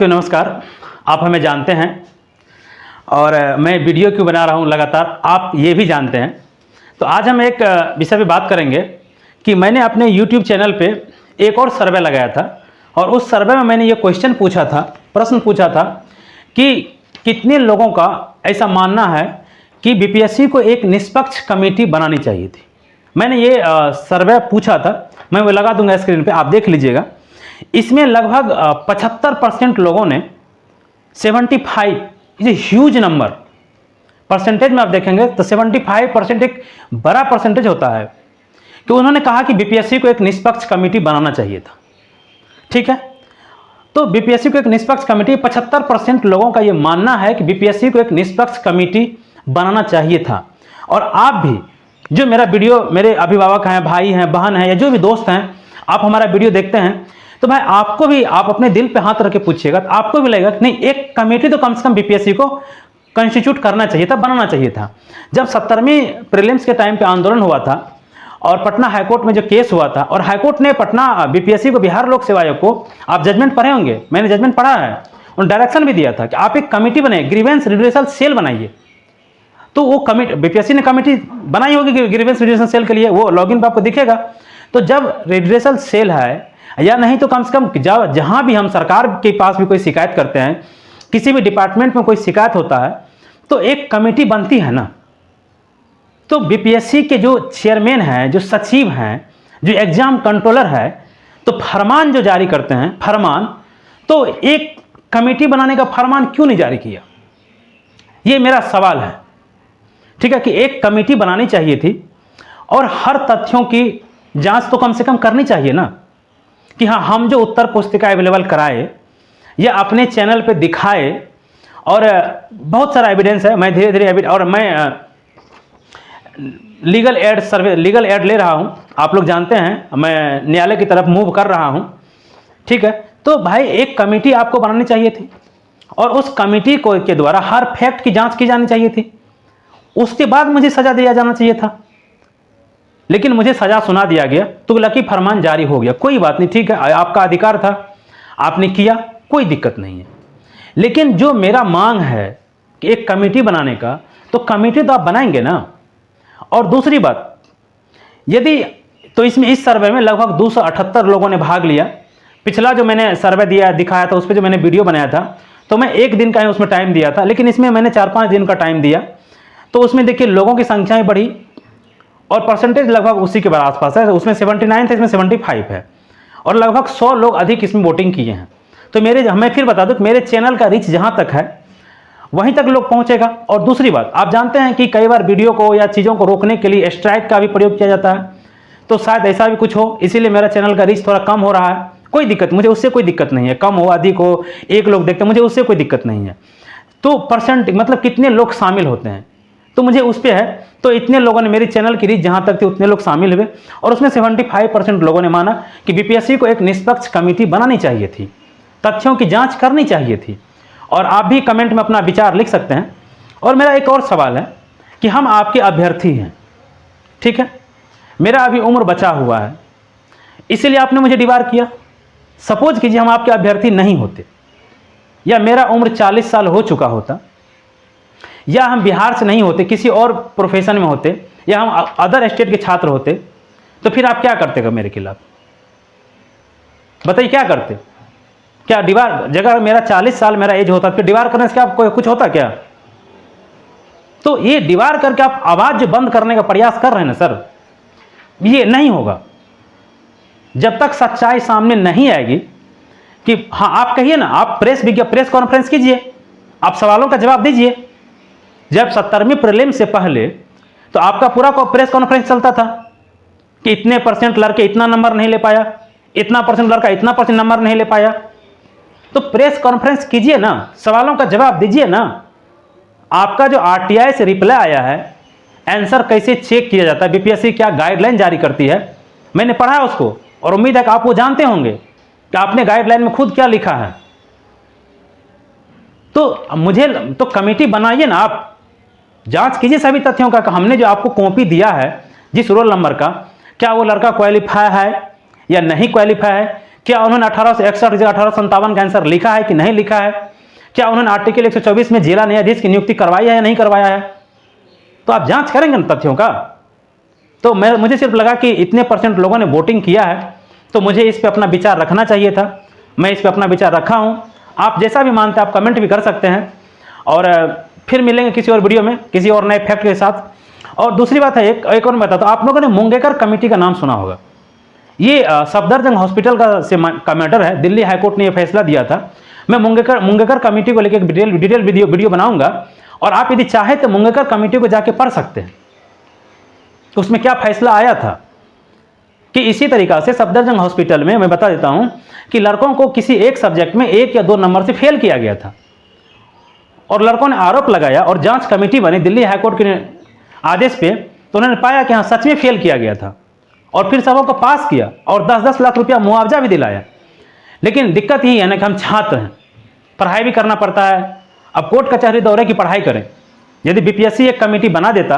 तो नमस्कार, आप हमें जानते हैं और मैं वीडियो क्यों बना रहा हूं लगातार आप ये भी जानते हैं। तो आज हम एक विषय पे बात करेंगे कि मैंने अपने YouTube चैनल पे एक और सर्वे लगाया था और उस सर्वे में मैंने ये प्रश्न पूछा था कि कितने लोगों का ऐसा मानना है कि बीपीएससी को एक निष्पक्ष कमेटी बनानी चाहिए थी। मैंने ये सर्वे पूछा था, मैं वो लगा दूंगा स्क्रीन पे, आप देख लीजिएगा। इसमें लगभग 75% लोगों ने 75 is a huge number. Percentage में आप देखेंगे तो 75% एक बड़ा परसेंटेज होता है कि उन्होंने कहा कि बीपीएससी को एक निष्पक्ष कमेटी बनाना चाहिए था। ठीक है, तो बीपीएससी को एक निष्पक्ष कमेटी, 75% लोगों का यह मानना है कि बीपीएससी को एक निष्पक्ष कमेटी बनाना चाहिए था। और आप भी जो मेरा वीडियो, मेरे अभिभावक हैं, भाई हैं, बहन हैं या जो भी दोस्त हैं, आप हमारा वीडियो देखते हैं तो भाई आपको भी, आप अपने दिल पे हाथ रख के पूछिएगा तो आपको भी लगेगा कि नहीं, एक कमेटी तो कम से कम बीपीएससी को कंस्टिट्यूट करना चाहिए था, बनाना चाहिए था। जब 70वीं प्रीलिम्स के टाइम पे आंदोलन हुआ था और पटना हाईकोर्ट में जो केस हुआ था और हाईकोर्ट ने पटना बीपीएससी को, बिहार लोक सेवा आयोग को, आप जजमेंट पढ़े होंगे, मैंने जजमेंट पढ़ा है, उन्होंने डायरेक्शन भी दिया था कि आप एक कमेटी बनाइए, ग्रीवेंस रिड्यूसल सेल बनाइए। तो वो कमेटी, बीपीएससी ने कमेटी बनाई होगी ग्रीवेंस रिड्यूसल सेल के लिए, वो लॉगिन पर आपको दिखेगा। तो जब रिड्यूसल सेल है या नहीं तो कम से कम जहां भी हम सरकार के पास भी कोई शिकायत करते हैं, किसी भी डिपार्टमेंट में कोई शिकायत होता है तो एक कमेटी बनती है ना। तो बीपीएससी के जो चेयरमैन हैं, जो सचिव हैं, जो एग्जाम कंट्रोलर है, तो फरमान जो जारी करते हैं, फरमान, तो एक कमेटी बनाने का फरमान क्यों नहीं जारी किया, ये मेरा सवाल है। ठीक है, कि एक कमेटी बनानी चाहिए थी और हर तथ्यों की जांच तो कम से कम करनी चाहिए ना, कि हाँ, हम जो उत्तर पुस्तिका अवेलेबल कराए या अपने चैनल पे दिखाए, और बहुत सारा एविडेंस है, मैं धीरे धीरे और मैं लीगल एड ले रहा हूँ, आप लोग जानते हैं, मैं न्यायालय की तरफ मूव कर रहा हूँ। ठीक है, तो भाई एक कमेटी आपको बनानी चाहिए थी और उस कमेटी को के द्वारा हर फैक्ट की जांच की जानी चाहिए थी, उसके बाद मुझे सजा दिया जाना चाहिए था। लेकिन मुझे सजा सुना दिया गया, तुगलकी फरमान जारी हो गया। कोई बात नहीं, ठीक है, आपका अधिकार था, आपने किया, कोई दिक्कत नहीं है। लेकिन जो मेरा मांग है कि एक कमेटी बनाने का, तो कमेटी तो आप बनाएंगे ना। और दूसरी बात, यदि तो इसमें इस सर्वे में लगभग 278 लोगों ने भाग लिया। पिछला जो मैंने सर्वे दिखाया था, उस पर जो मैंने वीडियो बनाया था, तो मैं एक दिन का ही उसमें टाइम दिया था, लेकिन इसमें मैंने 4-5 दिन का टाइम दिया। तो उसमें देखिए लोगों की संख्याएं बढ़ी और परसेंटेज लगभग उसी के आसपास है। उसमें 79 था, इसमें 75 है और लगभग 100 लोग अधिक इसमें वोटिंग किए हैं। तो मैं फिर बता दूं कि मेरे चैनल का रीच जहां तक है वहीं तक लोग पहुंचेगा। और दूसरी बात, आप जानते हैं कि कई बार वीडियो को या चीज़ों को रोकने के लिए स्ट्राइक का भी प्रयोग किया जाता है, तो शायद ऐसा भी कुछ हो, इसीलिए मेरा चैनल का रीच थोड़ा कम हो रहा है। कोई दिक्कत, मुझे उससे कोई दिक्कत नहीं है, कम हो अधिक हो, एक लोग देखते, मुझे उससे कोई दिक्कत नहीं है। तो परसेंट मतलब कितने लोग शामिल होते हैं, तो मुझे उस पर है। तो इतने लोगों ने, मेरी चैनल की रीच जहां तक थी उतने लोग शामिल हुए और उसमें 75% लोगों ने माना कि बीपीएससी को एक निष्पक्ष कमेटी बनानी चाहिए थी, तथ्यों की जांच करनी चाहिए थी। और आप भी कमेंट में अपना विचार लिख सकते हैं। और मेरा एक और सवाल है कि हम आपके अभ्यर्थी हैं, ठीक है, मेरा अभी उम्र बचा हुआ है, इसीलिए आपने मुझे डिबार किया। सपोज कीजिए हम आपके अभ्यर्थी नहीं होते, या मेरा उम्र 40 साल हो चुका होता, या हम बिहार से नहीं होते, किसी और प्रोफेशन में होते, या हम अदर स्टेट के छात्र होते, तो फिर आप क्या करते मेरे खिलाफ? बताइए क्या करते? क्या डिबार, जगह मेरा 40 साल मेरा एज होता, फिर डिबार करने से क्या कुछ होता क्या? तो ये डिबार करके आप आवाज बंद करने का प्रयास कर रहे हैं ना सर, ये नहीं होगा। जब तक सच्चाई सामने नहीं आएगी कि हाँ, आप कहिए ना, आप प्रेस कॉन्फ्रेंस कीजिए, आप सवालों का जवाब दीजिए। जब 70वीं प्रीलिम से पहले तो आपका पूरा प्रेस कॉन्फ्रेंस चलता था कि इतने परसेंट लड़के इतना नंबर नहीं ले पाया, इतना परसेंट लड़का इतना परसेंट नंबर नहीं ले पाया। तो प्रेस कॉन्फ्रेंस कीजिए ना, सवालों का जवाब दीजिए ना। आपका जो आरटीआई से रिप्लाई आया है, आंसर कैसे चेक किया जाता है, बीपीएससी क्या गाइडलाइन जारी करती है, मैंने पढ़ा है उसको और उम्मीद है कि आप वो जानते होंगे कि आपने गाइडलाइन में खुद क्या लिखा है। तो मुझे तो कमेटी बनाइए ना, आप जांच कीजिए सभी तथ्यों का। हमने जो आपको कॉपी दिया है जिस रोल नंबर का, क्या वो लड़का क्वालिफाई है या नहीं क्वालिफाई है, क्या उन्होंने 1861 जगह 1857 का आंसर लिखा है कि नहीं लिखा है? क्या उन्होंने आर्टिकल 124 में जिला न्यायाधीश की नियुक्ति करवाई है या नहीं करवाया है? तो आप जांच करेंगे ना तथ्यों का। तो मुझे सिर्फ लगा कि इतने % लोगों ने वोटिंग किया है, तो मुझे इस पर अपना विचार रखना चाहिए था। मैं इस पर अपना विचार रखा हूँ। आप जैसा भी मानते हैं आप कमेंट भी कर सकते हैं, और फिर मिलेंगे किसी और वीडियो में किसी और नए फैक्ट के साथ। और दूसरी बात है, एक और मैं बताता हूँ, आप लोगों ने मुंगेकर कमेटी का नाम सुना होगा। ये सफदरजंग हॉस्पिटल का मैटर है, दिल्ली हाईकोर्ट ने यह फैसला दिया था। मैं मुंगेकर कमेटी को लेकर डिटेल वीडियो बनाऊंगा, और आप यदि चाहे तो मुंगेकर कमेटी को जाके पढ़ सकते हैं, उसमें क्या फैसला आया था। कि इसी तरीका से सफदरजंग हॉस्पिटल में मैं बता देता हूं कि लड़कों को किसी एक सब्जेक्ट में 1 या 2 नंबर से फेल किया गया था, और लड़कों ने आरोप लगाया और जांच कमेटी बनी दिल्ली हाईकोर्ट के आदेश पे, तो उन्होंने पाया कि हाँ सच में फेल किया गया था, और फिर सबों को पास किया और 10-10 लाख रुपया मुआवजा भी दिलाया। लेकिन दिक्कत यही है ना कि हम छात्र हैं, पढ़ाई भी करना पड़ता है। अब कोर्ट कचहरी दौरे की पढ़ाई करें। यदि बीपीएससी एक कमेटी बना देता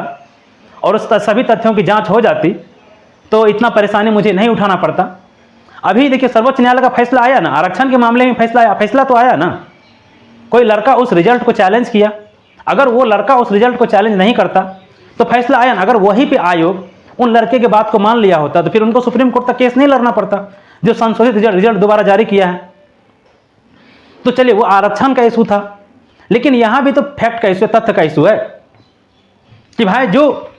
और उस सभी तथ्यों की जांच हो जाती, तो इतना परेशानी मुझे नहीं उठाना पड़ता। अभी देखिए सर्वोच्च न्यायालय का फैसला आया ना, आरक्षण के मामले में फैसला तो आया ना। कोई लड़का उस रिजल्ट को चैलेंज किया, अगर वो लड़का उस रिजल्ट को चैलेंज नहीं करता तो फैसला आया ना। अगर वहीं पे आयोग उन लड़के के बात को मान लिया होता तो फिर उनको सुप्रीम कोर्ट तक केस नहीं लड़ना पड़ता, जो संशोधित रिजल्ट दोबारा जारी किया है। तो चलिए वो आरक्षण का इशू था, लेकिन यहां भी तो फैक्ट का इशू, तथ्य का इशू है कि भाई जो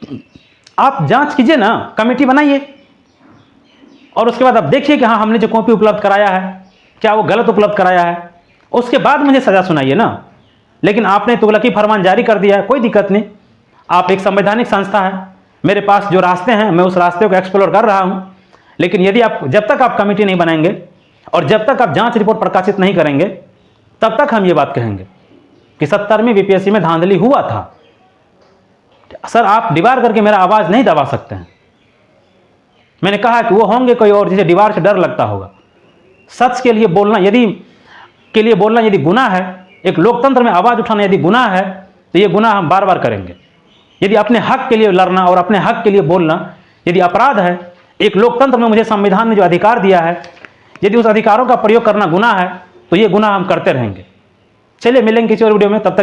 आप जांच कीजिए ना, कमेटी बनाइए, और उसके बाद आप देखिए कि हाँ हमने जो कॉपी उपलब्ध कराया है क्या वो गलत उपलब्ध कराया है, उसके बाद मुझे सजा सुनाइए ना। लेकिन आपने तुगलकी फरमान जारी कर दिया है, कोई दिक्कत नहीं, आप एक संवैधानिक संस्था है, मेरे पास जो रास्ते हैं मैं उस रास्ते को एक्सप्लोर कर रहा हूं। लेकिन यदि आप जब तक आप कमेटी नहीं बनाएंगे और जब तक आप जांच रिपोर्ट प्रकाशित नहीं करेंगे, तब तक हम ये बात कहेंगे कि 70वीं बीपीएससी में धांधली हुआ था। सर आप दीवार करके मेरा आवाज नहीं दबा सकते हैं। मैंने कहा कि वो होंगे कोई और जिसे दीवार से डर लगता होगा। सच के लिए बोलना यदि गुनाह है, एक लोकतंत्र में आवाज उठाना यदि गुनाह है, तो ये गुनाह हम बार बार करेंगे। यदि अपने हक के लिए लड़ना और अपने हक के लिए बोलना यदि अपराध है, एक लोकतंत्र में मुझे संविधान ने जो अधिकार दिया है, यदि उस अधिकारों का प्रयोग करना गुनाह है, तो ये गुनाह हम करते रहेंगे। चलिए मिलेंगे किसी और वीडियो में, तब तक